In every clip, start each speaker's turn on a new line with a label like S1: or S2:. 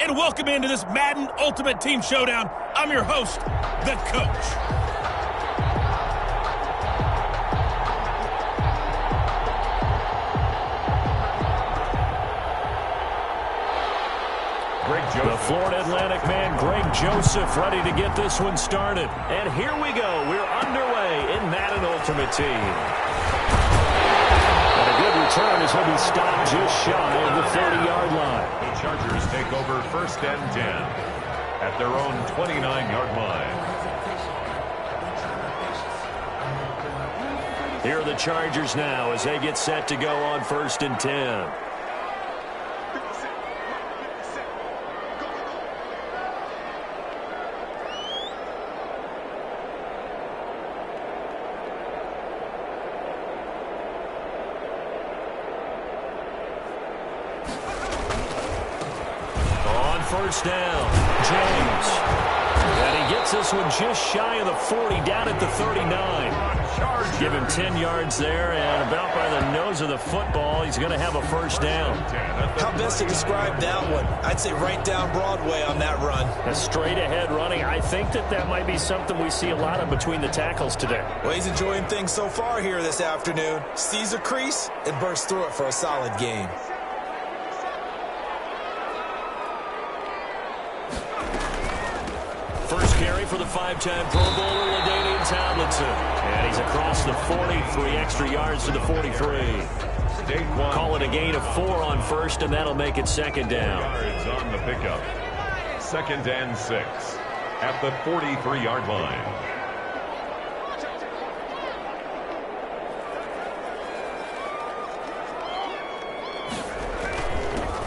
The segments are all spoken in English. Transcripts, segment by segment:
S1: and welcome into this Madden Ultimate Team Showdown. I'm your host, the Coach.
S2: The Florida Atlantic man, Greg Joseph, ready to get this one started. And here we go. We're underway in Madden Ultimate Team. And a good return as he'll be stopped just shy of the 30-yard line.
S3: The Chargers take over 1st and 10 at their own 29-yard line.
S2: Here are the Chargers now as they get set to go on 1st and 10. First down, James. And he gets this one just shy of the 40, down at the 39. Give him 10 yards there, and about by the nose of the football, he's going to have a first down.
S4: How best to describe that one? I'd say right down Broadway on that run.
S2: A straight-ahead running. I think that might be something we see a lot of between the tackles today.
S4: Well, he's enjoying things so far here this afternoon. Sees a crease and bursts through it for a solid gain.
S2: First carry for the 5-time Pro Bowler, LaDainian Tomlinson. And he's across the 40, 3 extra yards to the 43. Call it a gain of 4 on first, and that'll make it 2nd down.
S3: Yards on the pickup. 2nd and 6 at the 43-yard line.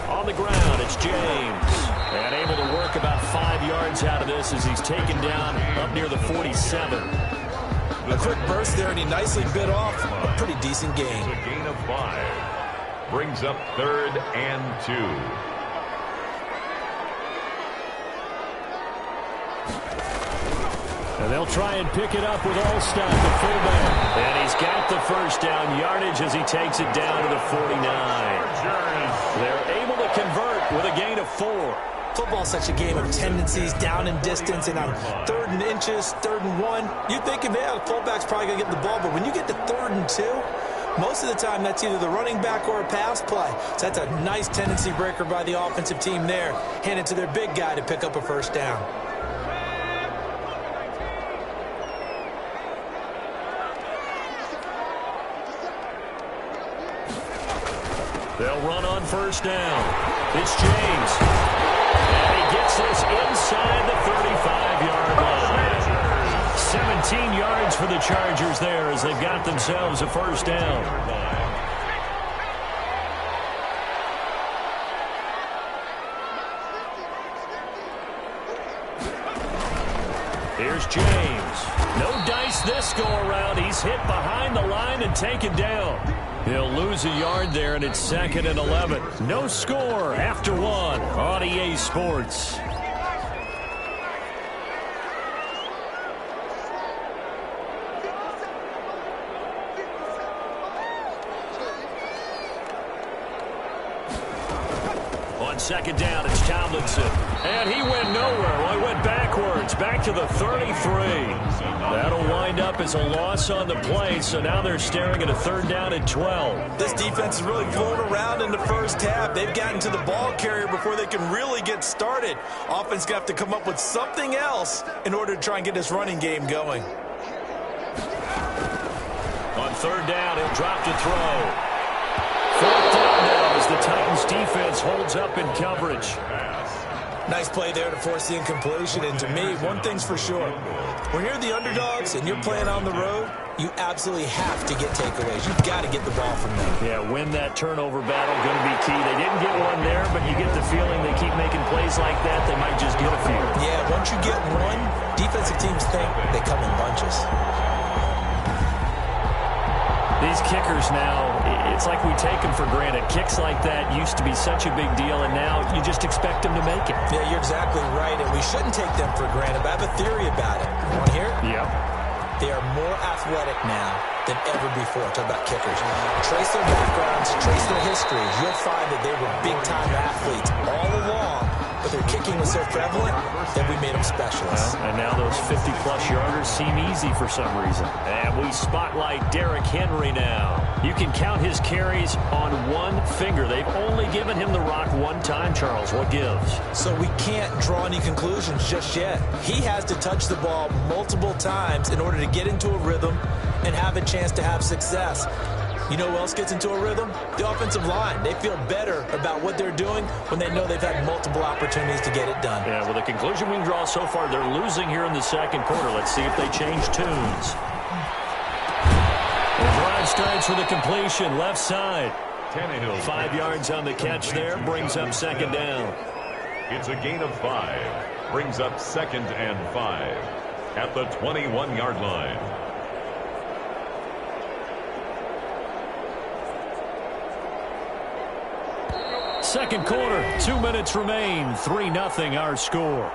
S2: On the ground, it's James. And able to work about 5 yards out of this as he's taken down up near the 47.
S4: A quick burst there, and he nicely bit off a pretty decent gain.
S3: A gain of 5. Brings up 3rd and 2.
S2: And they'll try and pick it up with Allstott, the fullback. And he's got the first down yardage as he takes it down to the 49. They're able to convert with a gain of 4.
S4: Football's such a game of tendencies, down and distance, and on 3rd and inches, 3rd and 1, you're thinking, man, the fullback's probably going to get the ball. But when you get to 3rd and 2, most of the time that's either the running back or a pass play. So that's a nice tendency breaker by the offensive team there. Hand it to their big guy to pick up a first down.
S2: They'll run on first down. It's James. And he gets this inside the 35-yard line. 17 yards for the Chargers there as they've got themselves a first down. Here's James. No dice this go-around. He's hit behind the line and taken down. He'll lose a yard there, and it's 2nd and 11. No score after 1 on EA Sports. On 2nd down, it's Tomlinson. And he went nowhere. Well, he went backwards, back to the 33. That'll wind up as a loss on the play, so now they're staring at a 3rd down and 12.
S4: This defense is really flown around in the first half. They've gotten to the ball carrier before they can really get started. Offense going to have to come up with something else in order to try and get this running game going.
S2: On 3rd down, he'll drop to throw. 4th down now as the Titans defense holds up in coverage.
S4: Nice play there to force the incompletion. And to me, one thing's for sure. When you're the underdogs and you're playing on the road, you absolutely have to get takeaways. You've got to get the ball from them.
S2: Yeah, win that turnover battle, going to be key. They didn't get one there, but you get the feeling they keep making plays like that, they might just get a few.
S4: Yeah, once you get one, defensive teams think they come in bunches.
S2: These kickers now, it's like we take them for granted. Kicks like that used to be such a big deal, and now you just expect them to make it.
S4: Yeah, you're exactly right, and we shouldn't take them for granted, but I have a theory about it. You want to hear it?
S2: Yep.
S4: They are more athletic now than ever before. Talk about kickers. Trace their backgrounds, trace their histories. You'll find that they were big-time athletes all along, but their kicking was so prevalent that we made them specialists.
S2: Well, and now those 50-plus yarders seem easy for some reason. And we spotlight Derrick Henry now. You can count his carries on one finger. They've only given him the rock one time, Charles. What gives?
S4: So we can't draw any conclusions just yet. He has to touch the ball multiple times in order to get into a rhythm and have a chance to have success. You know who else gets into a rhythm? The offensive line. They feel better about what they're doing when they know they've had multiple opportunities to get it done.
S2: Yeah, well, the conclusion we can draw so far, they're losing here in the second quarter. Let's see if they change tunes. The drive starts with a completion, left side. 5 yards on the catch there, brings up second down.
S3: It's a gain of 5. Brings up 2nd and 5 at the 21-yard line.
S2: Second quarter, 2 minutes remain. 3-0 our score.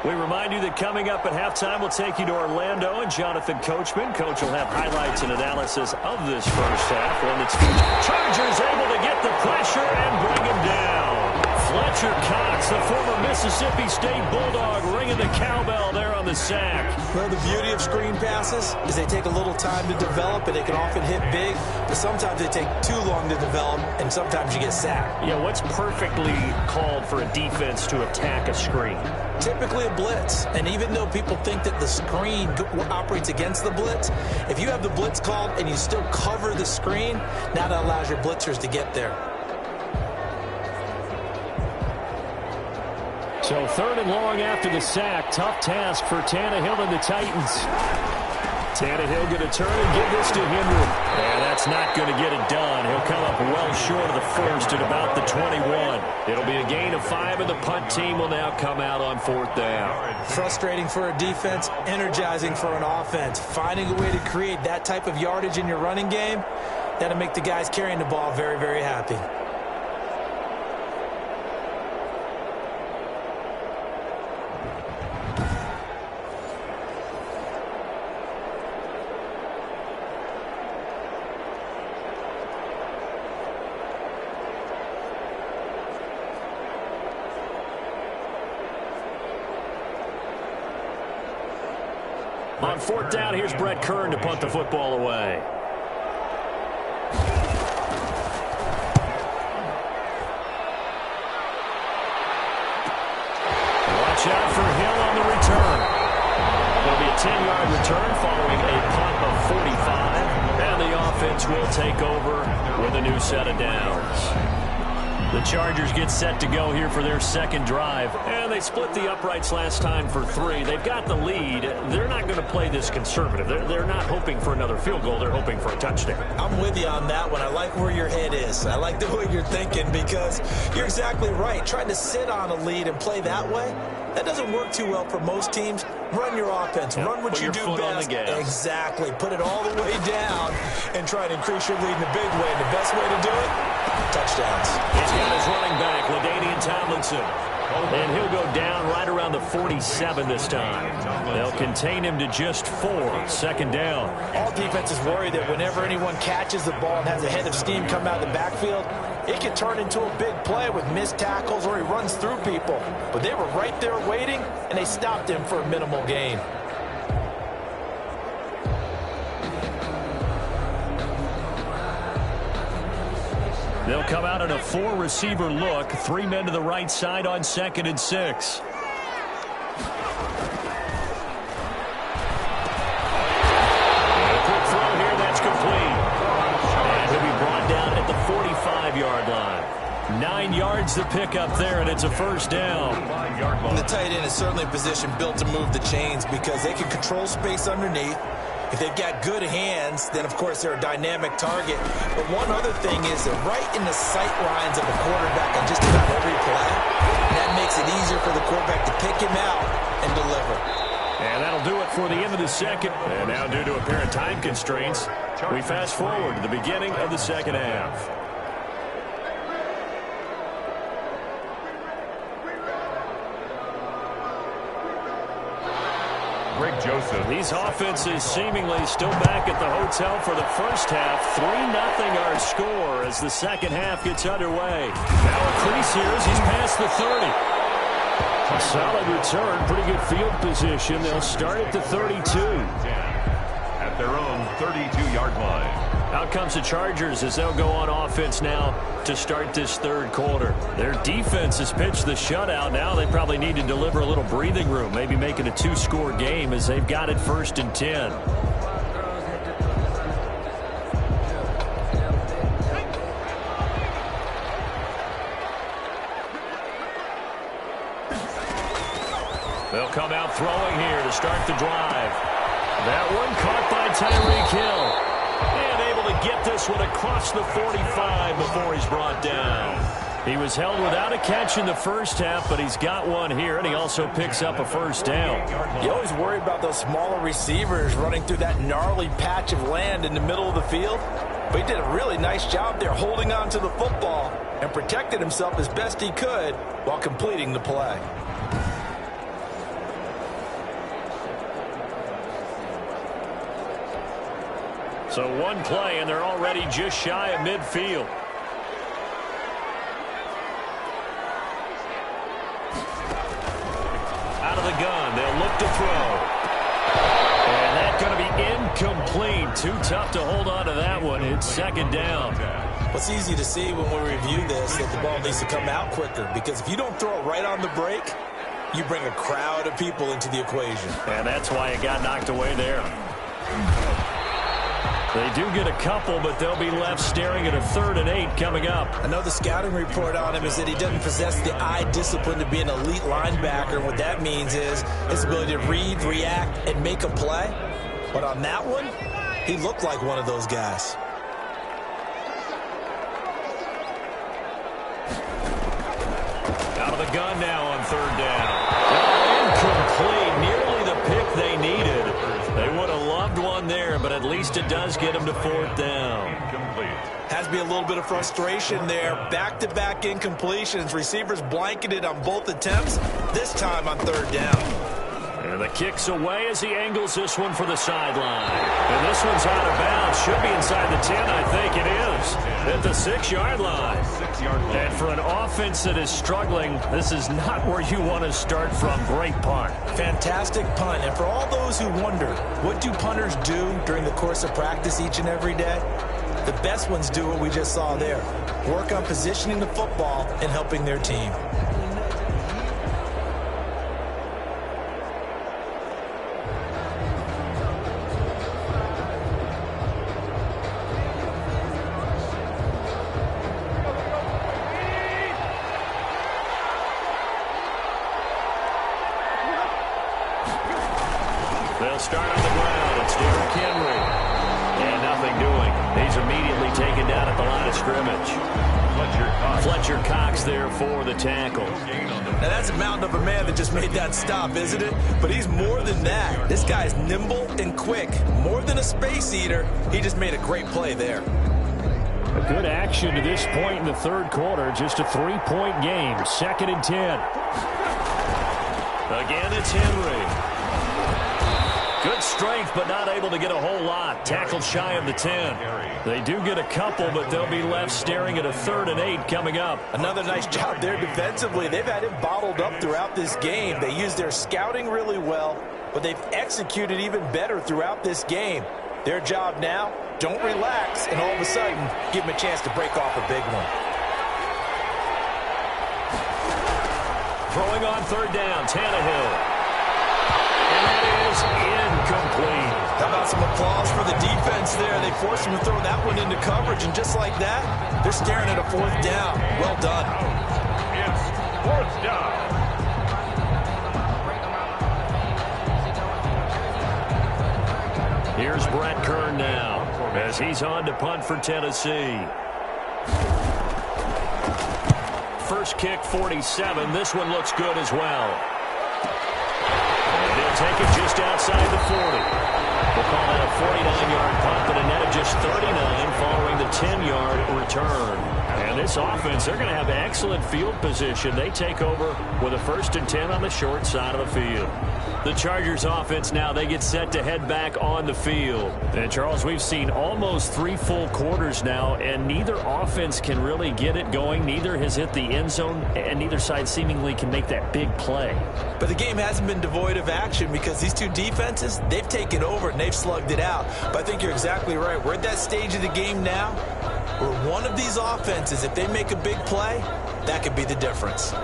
S2: We remind you that coming up at halftime, we'll take you to Orlando and Jonathan Coachman. Coach will have highlights and analysis of this first half. One that's Chargers able to get the pressure and bring him down. Fletcher Cox, the former Mississippi State Bulldog, ringing the cowbell there on the sack.
S4: Well, the beauty of screen passes is they take a little time to develop, and they can often hit big, but sometimes they take too long to develop, and sometimes you get sacked.
S2: Yeah, what's perfectly called for a defense to attack a screen?
S4: Typically a blitz, and even though people think that the screen operates against the blitz, if you have the blitz called and you still cover the screen, now that allows your blitzers to get there.
S2: So 3rd and long after the sack. Tough task for Tannehill and the Titans. Tannehill going to turn and give this to Henry. And that's not going to get it done. He'll come up well short of the first at about the 21. It'll be a gain of 5, and the punt team will now come out on 4th down.
S4: Frustrating for a defense, energizing for an offense. Finding a way to create that type of yardage in your running game, that'll make the guys carrying the ball very, very happy.
S2: On 4th down, here's Brett Kern to punt the football away. Watch out for Hill on the return. It'll be a 10-yard return following a punt of 45. And the offense will take over with a new set of downs. The Chargers get set to go here for their second drive. And they split the uprights last time for 3. They've got the lead. They're not going to play this conservative. They're not hoping for another field goal. They're hoping for a touchdown.
S4: I'm with you on that one. I like where your head is. I like the way you're thinking because you're exactly right. Trying to sit on a lead and play that way, that doesn't work too well for most teams. Run your offense.
S2: Yep.
S4: Run what
S2: Put
S4: you
S2: your
S4: do
S2: foot
S4: best.
S2: on the gas.
S4: Exactly. Put it all the way down and try to increase your lead in a big way. And the best way to do it, touchdowns.
S2: He's got his running back, LaDainian Tomlinson. And he'll go down right around the 47 this time. They'll contain him to just 4. 2nd down.
S4: All defenses worry that whenever anyone catches the ball and has a head of steam come out of the backfield, it can turn into a big play with missed tackles or he runs through people. But they were right there waiting, and they stopped him for a minimal gain.
S2: They'll come out in a 4-receiver look. 3 men to the right side on 2nd and 6. Quick throw here, that's complete. And he'll be brought down at the 45-yard line. 9 yards to pick up there, and it's a 1st down.
S4: And the tight end is certainly a position built to move the chains because they can control space underneath. If they've got good hands, then, of course, they're a dynamic target. But one other thing is they're right in the sight lines of the quarterback on just about every play. And that makes it easier for the quarterback to pick him out and deliver.
S2: And that'll do it for the end of the second. And now, due to apparent time constraints, we fast forward to the beginning of the second half.
S3: Greg Joseph.
S2: These offenses seemingly still back at the hotel for the first half. 3-0 our score as the second half gets underway. Now a crease here as he's past the 30. A solid return, pretty good field position. They'll start at the 32.
S3: At their own 32-yard line.
S2: Out comes the Chargers as they'll go on offense now to start this third quarter. Their defense has pitched the shutout. Now they probably need to deliver a little breathing room, maybe make it a 2-score game as they've got it 1st and 10. They'll come out throwing here to start the drive. That one caught by Tyreek Hill. And able to get this one across the 45 before he's brought down. He was held without a catch in the first half, but he's got one here, and he also picks up a first down.
S4: You always worry about those smaller receivers running through that gnarly patch of land in the middle of the field. But he did a really nice job there holding on to the football and protected himself as best he could while completing the play.
S2: So one play, and they're already just shy of midfield. Out of the gun, they'll look to throw. And that's going to be incomplete. Too tough to hold on to that one. It's second down.
S4: Well, it's easy to see when we review this that the ball needs to come out quicker, because if you don't throw it right on the break, you bring a crowd of people into the equation.
S2: And that's why it got knocked away there. They do get a couple, but they'll be left staring at a 3rd and 8 coming up.
S4: I know the scouting report on him is that he doesn't possess the eye discipline to be an elite linebacker. What that means is his ability to read, react, and make a play. But on that one, he looked like one of those guys.
S2: Out of the gun now on 3rd down. Incomplete. Nearly the pick they needed. They would have loved one there, but at least it does get them to 4th down.
S3: Incomplete.
S4: Has to be a little bit of frustration there. Back-to-back incompletions. Receivers blanketed on both attempts, this time on 3rd down.
S2: And the kick's away as he angles this one for the sideline. And this one's out of bounds. Should be inside the 10, I think it is. At the 6-yard line. And for an offense that is struggling, this is not where you want to start from. Great punt.
S4: Fantastic punt. And for all those who wonder, what do punters do during the course of practice each and every day? The best ones do what we just saw there. Work on positioning the football and helping their team.
S2: They'll start on the ground. It's Derrick Henry. And nothing doing. He's immediately taken down at the line of scrimmage. Fletcher Cox there for the tackle.
S4: Now that's a mountain of a man that just made that stop, isn't it? But he's more than that. This guy's nimble and quick. More than a space eater, he just made a great play there.
S2: A good action to this point in the third quarter. Just a 3-point game. 2nd and 10. Again, it's Henry. Good strength, but not able to get a whole lot. Tackled shy of the 10. They do get a couple, but they'll be left staring at a 3rd and 8 coming up.
S4: Another nice job there defensively. They've had him bottled up throughout this game. They used their scouting really well, but they've executed even better throughout this game. Their job now, don't relax, and all of a sudden, give him a chance to break off a big one.
S2: Throwing on 3rd down, Tannehill. And that is incomplete.
S4: How about some applause for the defense there? They forced him to throw that one into coverage, and just like that, they're staring at a 4th down. Well done.
S3: It's 4th down.
S2: Here's Brett Kern now as he's on to punt for Tennessee. First kick, 47. This one looks good as well. And they'll take it just outside the 40. We'll call that a 49-yard punt, but a net of just 39 following the 10-yard return. And this offense, they're going to have excellent field position. They take over with a 1st and 10 on the short side of the field. The Chargers offense now, they get set to head back on the field. And Charles, we've seen almost 3 full quarters now, and neither offense can really get it going. Neither has hit the end zone, and neither side seemingly can make that big play.
S4: But the game hasn't been devoid of action because these two defenses, they've taken over and they've slugged it out. But I think you're exactly right. We're at that stage of the game now where one of these offenses, if they make a big play, that could be the difference.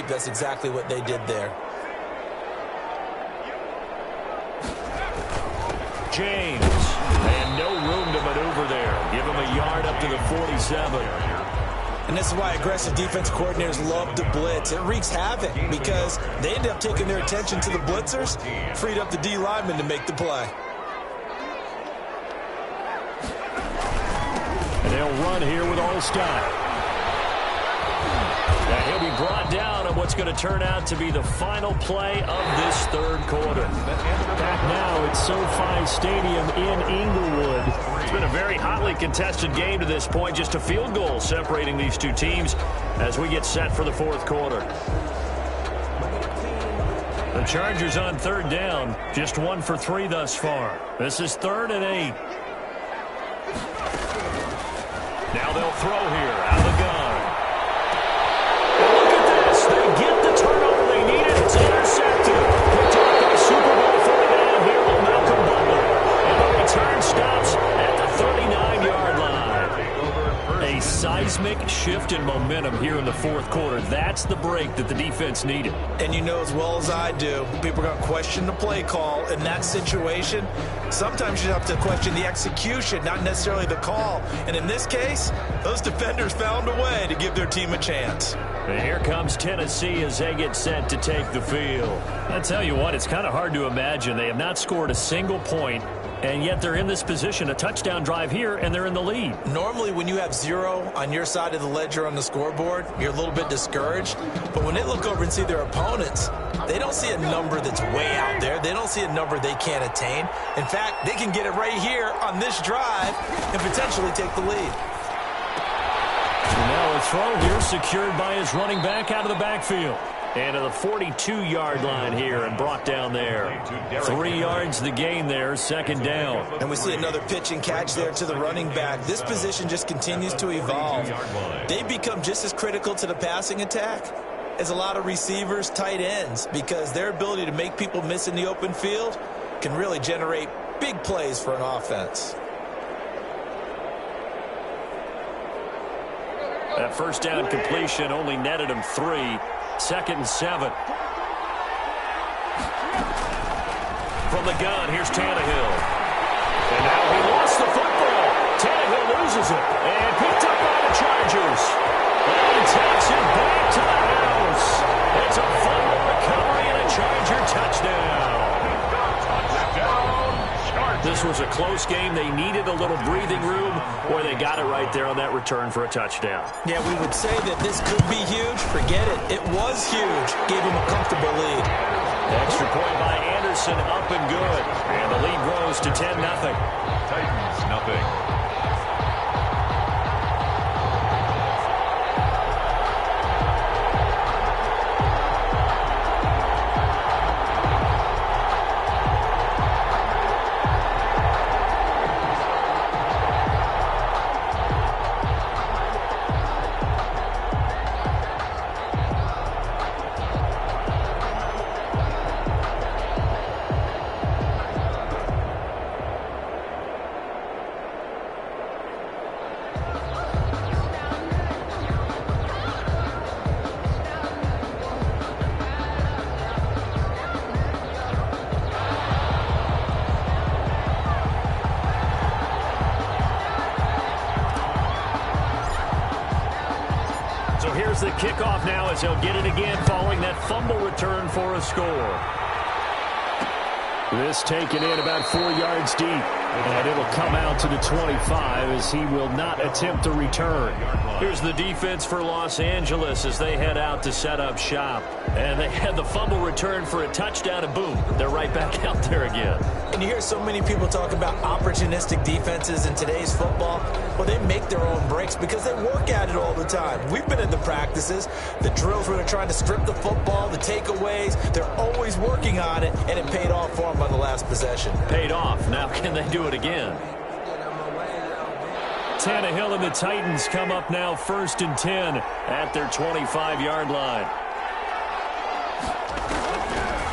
S4: That's exactly what they did there.
S2: James, and no room to maneuver there. Give him a yard up to the 47.
S4: And this is why aggressive defense coordinators love to blitz. It wreaks havoc because they end up taking their attention to the blitzers, freed up the D lineman to make the play.
S2: And they'll run here with Olstein. And he'll be brought down on what's going to turn out to be the final play of this 3rd quarter. Back now at SoFi Stadium in Inglewood. It's been a very hotly contested game to this point. Just a field goal separating these two teams as we get set for the 4th quarter. The Chargers on 3rd down. Just 1 for 3 thus far. This is 3rd and 8. Now they'll throw here out of the gun. They get the turnover they needed. It's intercepted. Picked up by Super Bowl 49 hero Malcolm Butler. And the return stops at the 39-yard line. A seismic shift in momentum here in the 4th quarter. That's the break that the defense needed.
S4: And you know as well as I do, people are going to question the play call in that situation. Sometimes you have to question the execution, not necessarily the call. And in this case, those defenders found a way to give their team a chance.
S2: And here comes Tennessee as they get set to take the field. I tell you what, it's kind of hard to imagine. They have not scored a single point, and yet they're in this position, a touchdown drive here, and they're in the lead.
S4: Normally, when you have 0 on your side of the ledger on the scoreboard, you're a little bit discouraged. But when they look over and see their opponents, they don't see a number that's way out there. They don't see a number they can't attain. In fact, they can get it right here on this drive and potentially take the lead.
S2: So now a throw here secured by his running back out of the backfield. And to the 42-yard line here and brought down there. 3 yards the gain there, 2nd down.
S4: And we see another pitch and catch there to the running back. This position just continues to evolve. They become just as critical to the passing attack as a lot of receivers, tight ends, because their ability to make people miss in the open field can really generate big plays for an offense.
S2: That 1st down completion only netted him 3. 2nd and 7. From the gun, here's Tannehill. And now he lost the football. Tannehill loses it. And picked up by the Chargers. And he takes it back to the house. It's a fumble recovery and a Charger touchdown. This was a close game. They needed a little breathing room, or they got it right there on that return for a touchdown.
S4: Yeah, we would say that this could be huge. Forget it. It was huge. Gave him a comfortable lead.
S2: Extra point by Anderson, up and good. And the lead grows to 10-0.
S3: Titans, nothing.
S2: Here's the kickoff now as he'll get it again following that fumble return for a score. This taken in about 4 yards deep, and it'll come out to the 25 as he will not attempt to return. Here's the defense for Los Angeles as they head out to set up shop. And they had the fumble return for a touchdown, and boom, they're right back out there again.
S4: And you hear so many people talk about opportunistic defenses in today's football. Well, they make their own breaks because they work at it all the time. We've been in the practices, the drills where they're trying to strip the football, the takeaways. They're always working on it, and it paid off for them on the last possession.
S2: Paid off. Now can they do it again? Tannehill and the Titans come up now 1st and 10 at their 25-yard line.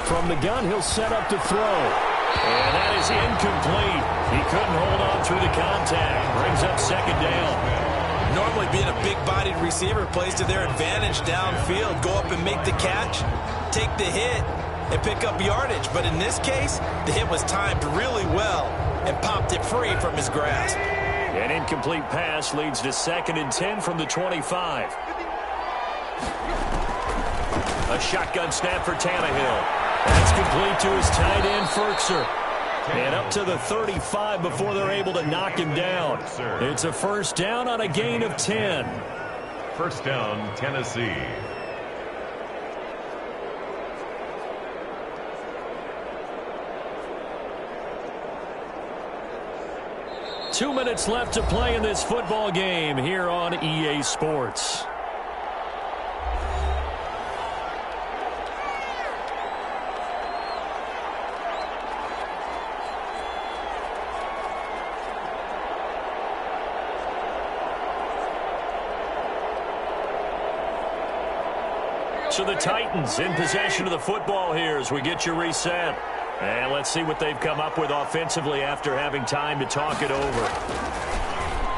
S2: From the gun, he'll set up to throw. And that is incomplete. He couldn't hold on through the contact. Brings up 2nd down.
S4: Normally being a big-bodied receiver plays to their advantage downfield. Go up and make the catch, take the hit, and pick up yardage. But in this case, the hit was timed really well and popped it free from his grasp.
S2: An incomplete pass leads to 2nd and 10 from the 25. A shotgun snap for Tannehill. That's complete to his tight end, Ferkser. And up to the 35 before they're able to knock him down. It's a 1st down on a gain of 10.
S3: 1st down, Tennessee.
S2: Two minutes left to play in this football game here on EA Sports. So the Titans in possession of the football here as we get you reset. And let's see what they've come up with offensively after having time to talk it over.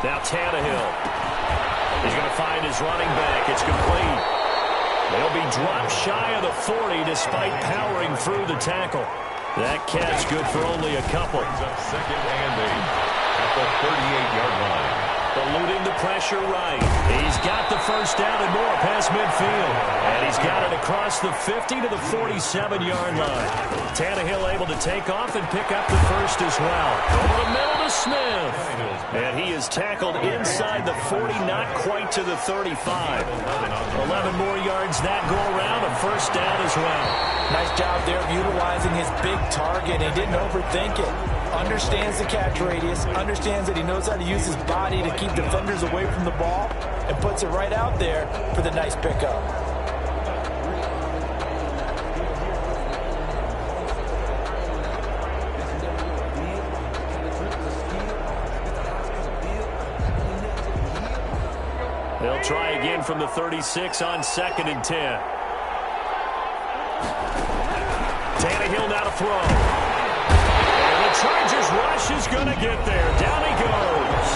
S2: Now Tannehill. He's going to find his running back. It's complete. They'll be dropped shy of the 40 despite powering through the tackle. That catch good for only a couple.
S3: Brings up 2nd and 8 at the 38-yard line.
S2: Eluding the pressure right. He's got the 1st down and more past midfield. And he's got it across the 50 to the 47-yard line. Tannehill able to take off and pick up the 1st as well. Over the middle to Smith. And he is tackled inside the 40, not quite to the 35. 11 more yards that go around, a 1st down as well.
S4: Nice job there of utilizing his big target. He didn't overthink it. Understands the catch radius, understands that he knows how to use his body to keep defenders away from the ball, and puts it right out there for the nice pickup.
S2: They'll try again from the 36 on 2nd and 10. Tannehill now to throw. Chargers rush is going to get there. Down he goes.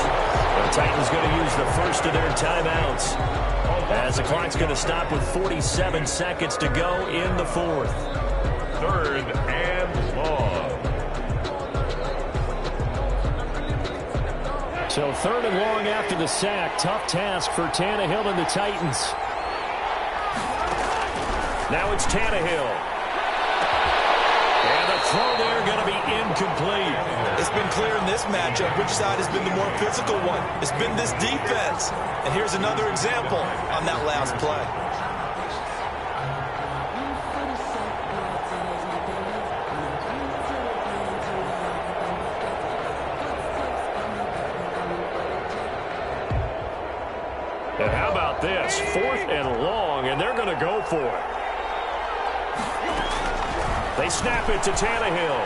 S2: The Titans going to use the 1st of their timeouts as the clock's going to stop with 47 seconds to go in the 4th.
S3: 3rd and long.
S2: So 3rd and long after the sack. Tough task for Tannehill and the Titans. Now it's Tannehill. Throw there going to be incomplete.
S4: It's been clear in this matchup which side has been the more physical one. It's been this defense. And here's another example on that last play.
S2: And how about this? 4th and long, and they're going to go for it. They snap it to Tannehill.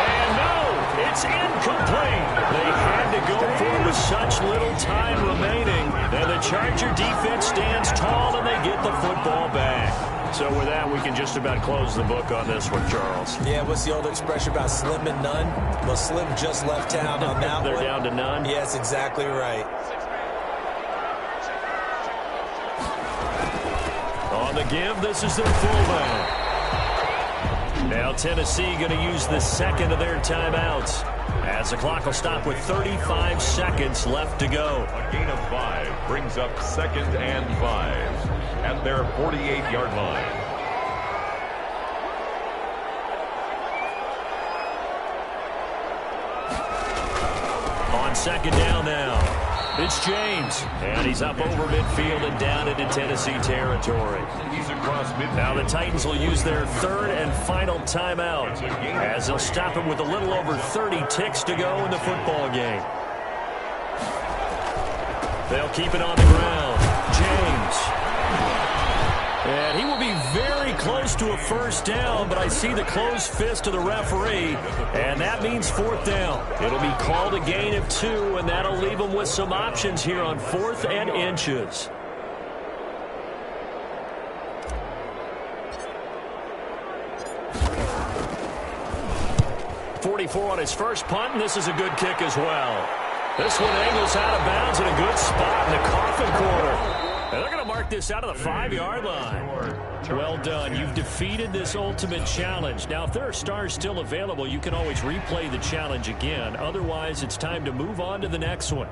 S2: And no, it's incomplete. They had to go for it with such little time remaining. And the Charger defense stands tall, and they get the football back. So with that, we can just about close the book on this one, Charles.
S4: Yeah, what's the old expression about slim and none? Well, Slim just left town on that
S2: They're
S4: one.
S2: down to none?
S4: Yes, exactly right.
S2: On the give, this is their fullback. Now Tennessee going to use the 2nd of their timeouts. As the clock will stop with 35 seconds left to go.
S3: A gain of 5 brings up 2nd and 5 at their 48-yard line.
S2: On 2nd down now. It's James, and he's up over midfield and down into Tennessee territory.
S3: He's across midfield.
S2: Now the Titans will use their 3rd and final timeout as they'll stop him with a little over 30 ticks to go in the football game. They'll keep it on the ground. James. And he will be very close to a 1st down, but I see the closed fist of the referee, and that means 4th down. It'll be called a gain of 2, and that'll leave him with some options here on 4th and inches. .44 on his first punt, and this is a good kick as well. This one angles out of bounds in a good spot in the coffin corner. And they're going to mark this out of the 5-yard line. Well done. You've defeated this ultimate challenge. Now, if there are stars still available, you can always replay the challenge again. Otherwise, it's time to move on to the next one.